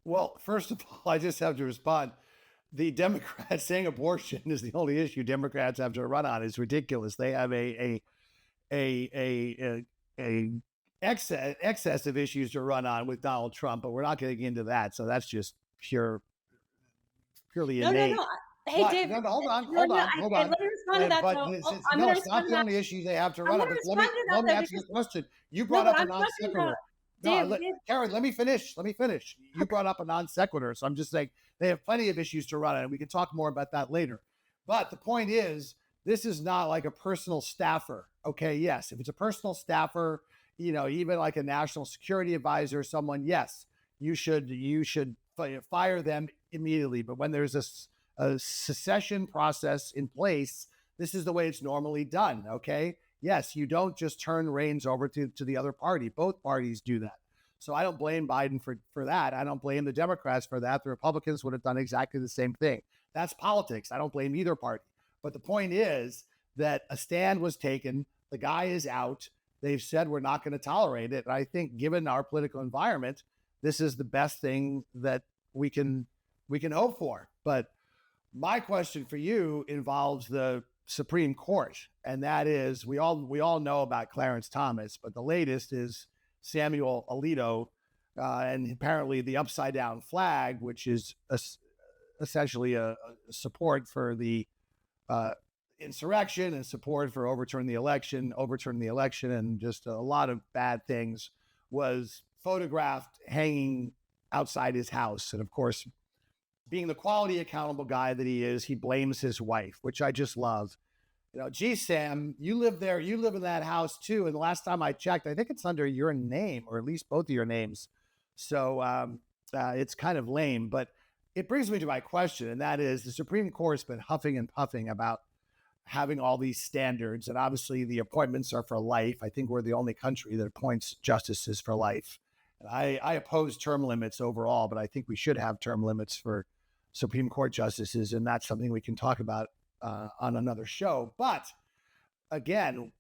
Well, first of all, I just have to respond. The Democrats saying abortion is the only issue Democrats have to run on is ridiculous. They have a excess of issues to run on with Donald Trump, but we're not getting into that. So that's just purely No, no, innate. no. Hey, But Dave. no, no, hold on, No, hold no. on, hold Let on. me respond to that, But though. this Oh, is, I'm going no, to it's not respond to the that. only issue they have to I'm run going on. to But respond to that, let me though, answer your because question. You no, brought but up a I'm non talking about sequitur. No, Dave. Dave. Karen, let me finish. Let me finish. You brought up a non sequitur, so I'm just saying they have plenty of issues to run on, and we can talk more about that later. But the point is, this is not like a personal staffer. Okay, yes, if it's a personal staffer, even like a national security advisor, someone, yes, you should fire them immediately. But when there's a secession process in place, this is the way it's normally done. Okay, yes, you don't just turn reins over to the other party. Both parties do that. So I don't blame Biden for that. I don't blame the Democrats for that. The Republicans would have done exactly the same thing. That's politics. I don't blame either party. But the point is that a stand was taken. The guy is out. They've said we're not going to tolerate it. And I think, given our political environment, this is the best thing that we can hope for. But my question for you involves the Supreme Court, and that is we all know about Clarence Thomas, but the latest is Samuel Alito, and apparently the upside down flag, which is essentially a support for the uh, insurrection and support for overturning the election, and just a lot of bad things, was photographed hanging outside his house. And of course, being the quality accountable guy that he is, he blames his wife, which I just love. Gee, Sam, you live there, you live in that house too. And the last time I checked, I think it's under your name, or at least both of your names. So it's kind of lame. But it brings me to my question, and that is the Supreme Court's been huffing and puffing about having all these standards. And obviously, the appointments are for life. I think we're the only country that appoints justices for life. And I oppose term limits overall, but I think we should have term limits for Supreme Court justices. And that's something we can talk about on another show. But again,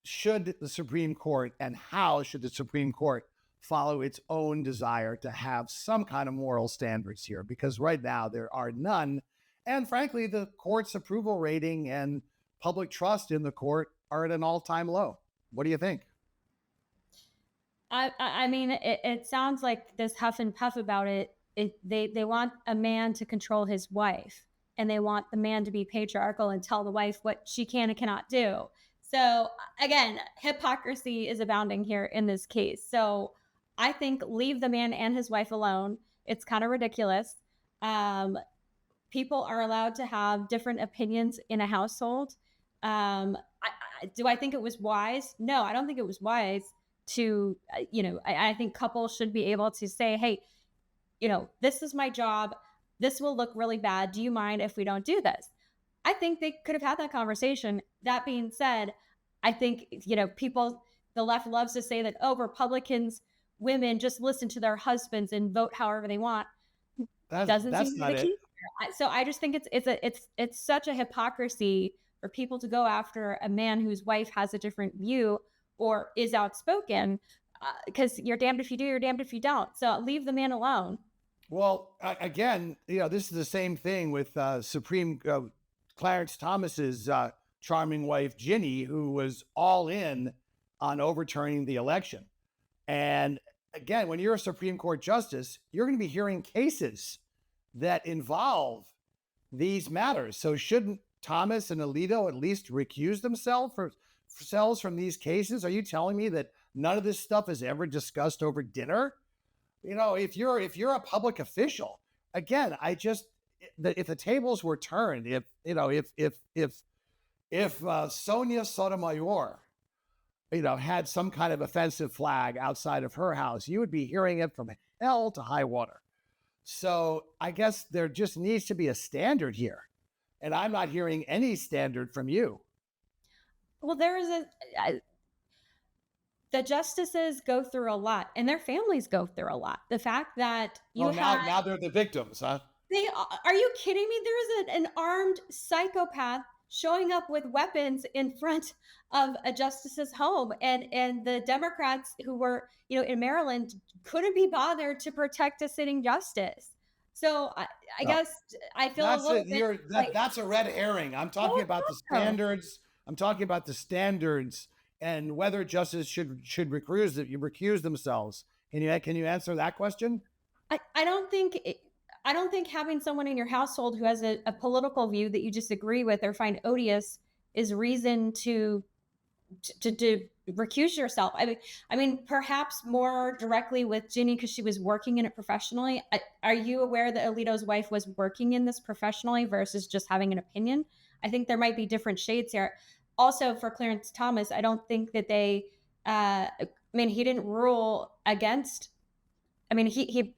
should the Supreme Court, and how should the Supreme Court follow its own desire to have some kind of moral standards here? Because right now there are none. And frankly, the court's approval rating and public trust in the court are at an all-time low. What do you think? I mean, it sounds like this huff and puff about it. They want a man to control his wife, and they want the man to be patriarchal and tell the wife what she can and cannot do. So again, hypocrisy is abounding here in this case. So I think leave the man and his wife alone. It's kind of ridiculous. Um, People are allowed to have different opinions in a household. Do I think it was wise? No, I don't think it was wise to, I think couples should be able to say, hey, this is my job. This will look really bad. Do you mind if we don't do this? I think they could have had that conversation. That being said, I think, the left loves to say that, oh, Republicans, women just listen to their husbands and vote however they want. Doesn't seem That's to be not the it. key. So I just think it's such a hypocrisy for people to go after a man whose wife has a different view or is outspoken, because you're damned if you do, you're damned if you don't. So leave the man alone. Well, again, this is the same thing with Supreme Clarence Thomas's charming wife Ginni, who was all in on overturning the election. And again, when you're a Supreme Court justice, you're going to be hearing cases that involve these matters. So shouldn't Thomas and Alito at least recuse themselves from these cases? Are you telling me that none of this stuff is ever discussed over dinner? If you're a public official, again, if the tables were turned, if Sonia Sotomayor, had some kind of offensive flag outside of her house, you would be hearing it from hell to high water. So I guess there just needs to be a standard here. And I'm not hearing any standard from you. Well, the justices go through a lot, and their families go through a lot. The fact that you Oh, now had now they're the victims, huh? They are you kidding me? There is an armed psychopath showing up with weapons in front of a justice's home, and the Democrats who were, in Maryland couldn't be bothered to protect a sitting justice. So I No, guess I feel a that's little it. bit like, That's a red herring. I'm talking about the oh, standards. I'm talking about the standards and whether justices should recuse themselves. Can you answer that question? I don't think I don't think having someone in your household who has a political view that you disagree with or find odious is reason to recuse yourself. I mean, perhaps more directly with Ginni because she was working in it professionally. Are you aware that Alito's wife was working in this professionally versus just having an opinion? I think there might be different shades here. Also, for Clarence Thomas, I don't think that they. I mean, he didn't rule against. I mean, he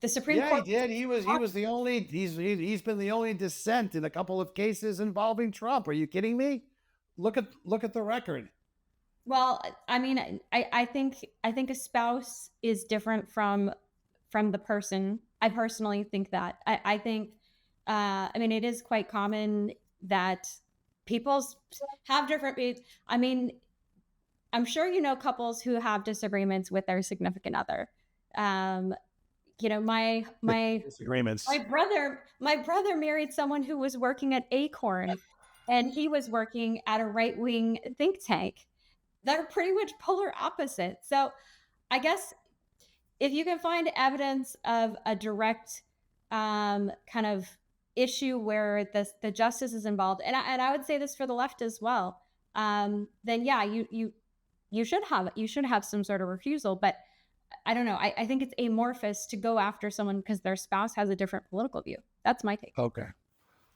the Supreme Yeah, he Court. did. He was the only. He's been the only dissent in a couple of cases involving Trump. Are you kidding me? Look at the record. Well, I mean, I think a spouse is different from the person. I personally think that. I think I mean, it is quite common that people have different views. I mean, I'm sure you know couples who have disagreements with their significant other. Um, my Disagreements. my brother married someone who was working at Acorn, and he was working at a right wing think tank. They're pretty much polar opposites. So I guess if you can find evidence of a direct kind of issue where the justice is involved, and I would say this for the left as well, then yeah, you should have some sort of refusal. But I don't know. I think it's amorphous to go after someone because their spouse has a different political view. That's my take. Okay.